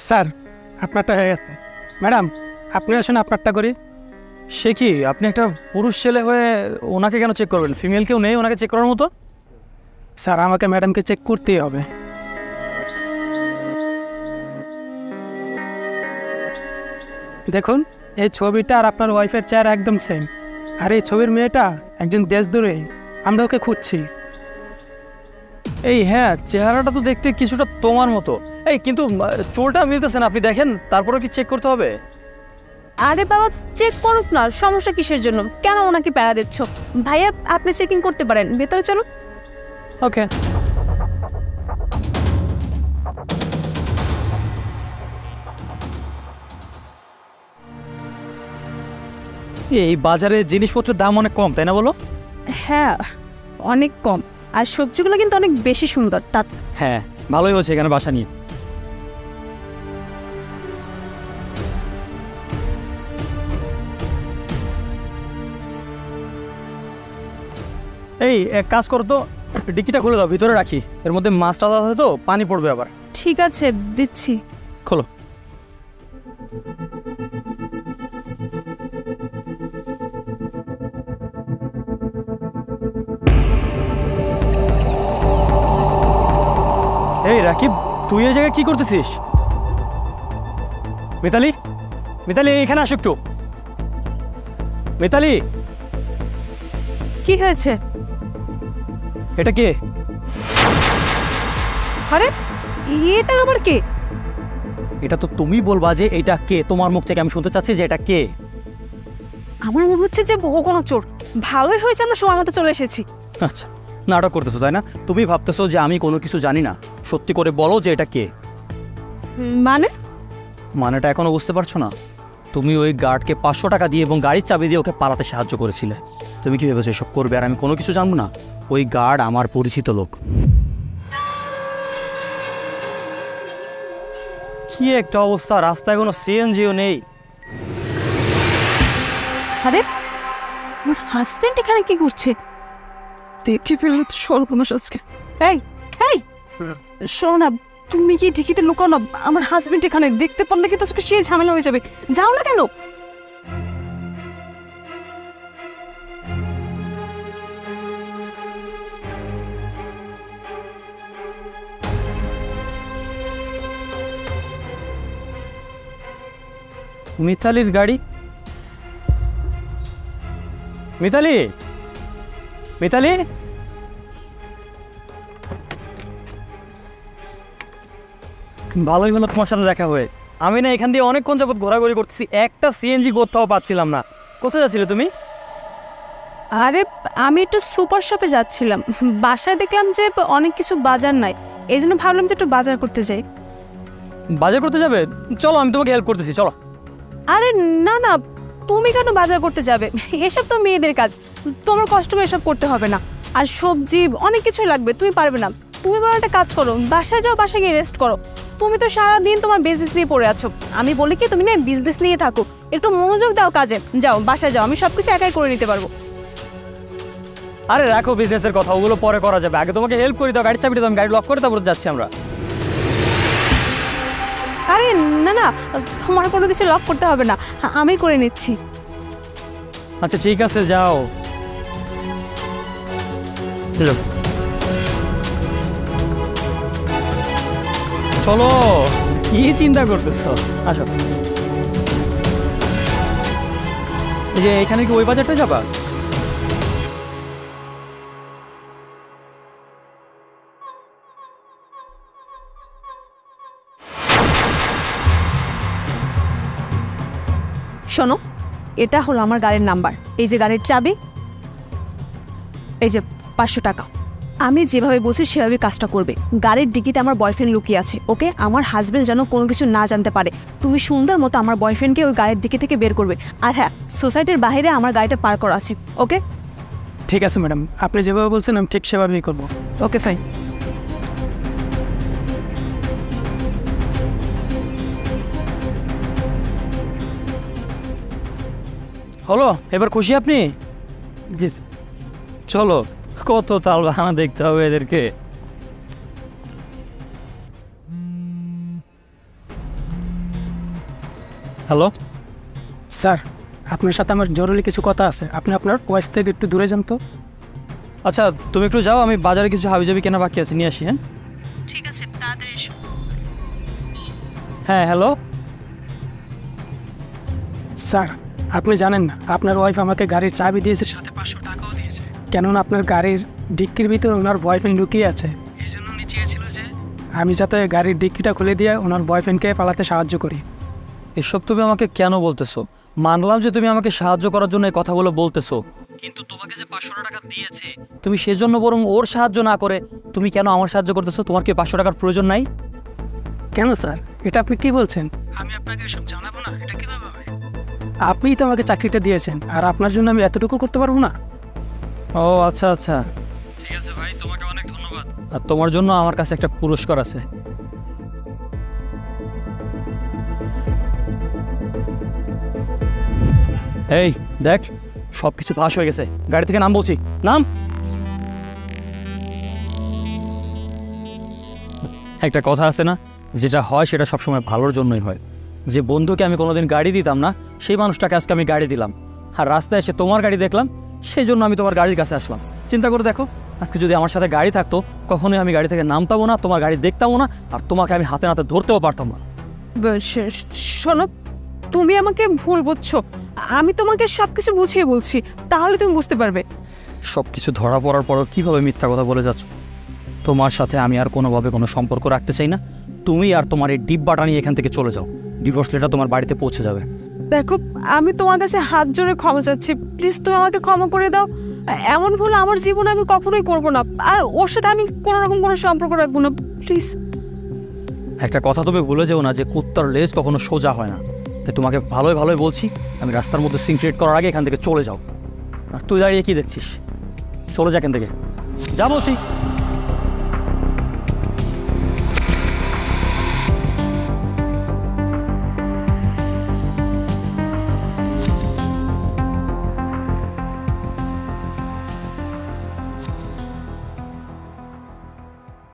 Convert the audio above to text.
Sir আপনারটা হয়ে গেছে। ম্যাডাম আপনি আসেন আপনারটা করি। সে কি, আপনি একটা পুরুষ ছেলে হয়ে ওনাকে কেন চেক করবেন? ফিমেল কেউ নেই ওনাকে চেক করার মতো? স্যার আমাকে ম্যাডামকে চেক করতেই হবে। দেখুন এই ছবিটা আর আপনার ওয়াইফের চেহারা একদম সেম, আর এই ছবির মেয়েটা একজন দেশদ্রোহী, আমরা ওকে খুঁজছি। এই হ্যাঁ, চেহারাটা তো দেখতে কিছুটা তোমার মতো। এই কিন্তু চোরটা মিলতেছে না, আপনি দেখেন, তারপরেও কি চেক করতে হবে? আরে বাবা চেক করুক না, সমস্যা কিসের জন্য? কেন ওনাকে প্যারা দিচ্ছ? ভাইয়া আপনি চেকিং করতে পারেন, ভেতরে চলো। ওকে। এই বাজারে জিনিসপত্রের দাম অনেক কম, তাই না বলো? হ্যাঁ অনেক কম, আর সবজিগুলো কিন্তু অনেক বেশি সুন্দর। হ্যাঁ ভালোই হচ্ছে এখানে বাসা নিয়ে। এই এক কাজ করো তো, ডিকিটা খুলে দাও, ভিতরে রাখি, এর মধ্যে মাছ টাছ আছে তো, পানি পড়বে আবার। ঠিক আছে দিচ্ছি। খোলো। এই রাকিব, তুই এই জায়গায় কি করতেছিস? মিতালি, মিতালি এখানে আসো একটু। মিতালি, কি হয়েছে? এটা কে? আরে এটা আবার কে? এটা তো তুমি বলবা যে এটা কে, তোমার মুখ থেকে আমি শুনতে চাচ্ছি যে এটা কে। আমার মনে হচ্ছে যে বহু কোনো চোর। ভালোই হয়েছে আমরা সময় মতো চলে এসেছি। আচ্ছা, নাটক করতেছো তাই না? তুমি ভাবতেছো যে আমি কোনো কিছু জানি না। সত্যি করে বলো যে এটা কে। মানে? মানেটা এখনো বুঝতে পারছো না? তুমি ওই গার্ডকে 500 টাকা দিয়ে এবং গাড়ির চাবি দিয়ে ওকে পালাতে সাহায্য করেছিলে। তুমি কি ভেবেছো এসব করবে আর আমি কোনো কিছু জানবো না? ওই গার্ড আমার পরিচিত লোক। কি একটা অবস্থা, রাস্তায় কোনো সিএনজিও নেই। আরে আমার হাজবেন্ড এখানে কি করছে? দেখে ফেললে তো সর্বনাশ আজকে। এই এই শোনো না, তুমি কি ঢিকিতে লুকাও না? আমার হাজবেন্ড এখানে, দেখতে পারলে কি তো সে ঝামেলা হয়ে যাবে। যাও না কেন? মিতালির গাড়ি। মিতালি, মিতালি, ভালোই হলো তোমার সাথে দেখা হয়ে। আমি না এখান দিয়ে অনেকক্ষণ যাবত ঘোরাঘুরি করতেছি, একটা সিএনজি কোথাও পাচ্ছিলাম না। কোথায় যাচ্ছিলে তুমি? আরে আমি একটু সুপার শপে যাচ্ছিলাম, বাসায় দেখলাম যে অনেক কিছু বাজার নাই, এই জন্য ভাবলাম যে একটু বাজার করতে যাই। বাজার করতে যাবে? চলো আমি তোমাকে হেল্প করতেছি, চলো। আরে না না, তুমি কেন বাজার করতে যাবে? এসব তো মেয়েদের কাজ, তোমার কষ্ট করে এসব করতে হবে না। আর সবজি অনেক কিছুই লাগবে, তুমি পারবে না। তুমি বলো একটা কাজ করো, বাসায় যাও, বাসায় গিয়ে রেস্ট করো। তুমি তো সারাদিন তোমার বিজনেস নিয়ে পড়ে আছো। আমি বলি কি তুমি না বিজনেস নিয়ে থাকো, একটু মনোযোগ দাও কাজে। যাও বাসায় যাও, আমি সবকিছু একাই করে নিতে পারবো। আরে রাখো বিজনেসের কথা, ওগুলো পরে করা যাবে। আগে তোমাকে হেল্প করি দাও, গাড়ির চাবিটা দাও, আমি গাড়ি লক করে তারপর যাচ্ছি আমরা। আরে না না, তোমার কোনো কিছু লক করতে হবে না, আমি করে নিচ্ছি। আচ্ছা ঠিক আছে, যাও। চলো, কি চিন্তা করতেছো? আসো। এই যে এখানে কি ওই বাজারটা যাবা? শোনো, এটা হলো আমার গাড়ির নাম্বার, এই যে গাড়ির চাবি, এই যে 500 টাকা। আমি যেভাবে বলছি সেভাবে কাজটা করবে। গাড়ির ডিকিতে আমার বয়ফ্রেন্ড লুকিয়ে আছে, ওকে? আমার হাজবেন্ড যেন কোনো কিছু না জানতে পারে। তুমি সুন্দর মতো আমার বয়ফ্রেন্ডকে ওই গাড়ির ডিকি থেকে বের করবে। আর হ্যাঁ, সোসাইটির বাইরে আমার গাড়িটা পার্ক করা আছে, ওকে? ঠিক আছে ম্যাডাম, আপনি যেভাবে বলছেন আমি ঠিক সেভাবেই করবো। Okay fine. হলো, এবার খুশি আপনি? চলো, কত তাল বাহানা দেখতে হবে এদেরকে। হ্যালো, স্যার, আপনার সাথে আমার জরুরি কিছু কথা আছে। আপনি আপনার ওয়াইফ থেকে একটু দূরে যান তো। আচ্ছা তুমি একটু যাও, আমি বাজারে কিছু হাবিজাবি কেনা বাকি আছে, নিয়ে আসি। হ্যাঁ ঠিক আছে, তাড়াতাড়ি এসো। হ্যাঁ হ্যালো। স্যার, আপনি জানেন না আপনার ওয়াইফ আমাকে গাড়ির চাবি দিয়েছে, সাথে 500 টাকাও দিয়েছে। কেননা আপনার গাড়ির ডিক্কির ভিতরে ওনার বয়ফ্রেন্ড লুকিয়ে আছে। এই জন্য উনি চেয়েছিল যে আমি যাতে গাড়ির ডিক্কিটা খুলে দিয়ে ওনার বয়ফ্রেন্ডকে পালাতে সাহায্য করি। এসব তুমি আমাকে কেন বলতেছো? মানলাম যে তুমি আমাকে সাহায্য করার জন্য এই কথাগুলো বলতেছো, কিন্তু তোমাকে যে 500 টাকা দিয়েছে তুমি সেজন্য বরং ওর সাহায্য না করে তুমি কেন আমার সাহায্য করতেছো? তোমার কি 500 টাকার প্রয়োজন নাই? কেন স্যার, এটা আপনি কি বলছেন? আমি আপনাকে এসব জানাবো না, এটা কীভাবে হয়? আপনিই তো আমাকে চাকরিটা দিয়েছেন, আর আপনার জন্য আমি এতটুকু করতে পারবো না? ও আচ্ছা আচ্ছা, ঠিক আছে ভাই, তোমাকে অনেক ধন্যবাদ। আর তোমার জন্য আমার কাছে একটা পুরস্কার আছে। এই দেখ, সব কিছু ফাঁস হয়ে গেছে। গাড়ি থেকে নাম বলছি, নাম। একটা কথা আছে না, যেটা হয় সেটা সবসময় ভালোর জন্যই হয়। যে বন্ধুকে আমি কোনোদিন গাড়ি দিতাম না, সেই মানুষটাকে আজকে আমি গাড়ি দিলাম। আর রাস্তায় এসে তোমার গাড়ি দেখলাম, সেই জন্য আমি তোমার গাড়ির কাছে আসলাম। চিন্তা করে দেখো, আজকে যদি আমার সাথে গাড়ি থাকতো, কখনোই আমি গাড়ি থেকে নামতামও না, তোমার গাড়ি দেখতামও না, আর তোমাকে আমি হাতে নাতে ধরতেও পারতাম না। শোনো, তুমি আমাকে ভুল বুঝছো। আমি তোমাকে সব কিছু বুঝিয়ে বলছি, তাহলে তুমি বুঝতে পারবে। সব কিছু ধরা পড়ার পরও কীভাবে মিথ্যা কথা বলে যাচ্ছ? তোমার সাথে আমি আর কোনোভাবে কোনো সম্পর্ক রাখতে চাই না। তুমি আর তোমার এই ডিব্বাটা নিয়ে এখান থেকে চলে যাও। ডিভোর্স লেটার তোমার বাড়িতে পৌঁছে যাবে। দেখো, আমি তোমার কাছে হাত জোড়ে ক্ষমা চাচ্ছি, প্লিজ তুমি আমাকে ক্ষমা করে দাও। এমন ভুল আমার জীবনে আমি কখনোই করবো না, আর ওর সাথে আমি কোনো রকম কোনো সম্পর্ক রাখবো না, প্লিজ। একটা কথা তুমি ভুলে যেও না যে কুত্তার লেজ কখনো সোজা হয় না। তাই তোমাকে ভালোই ভালোই বলছি, আমি রাস্তার মধ্যে সিন ক্রিয়েট করার আগে এখান থেকে চলে যাও। আর তুই দাঁড়িয়ে কি দেখছিস? চলে যা এখান থেকে, যা বলছি।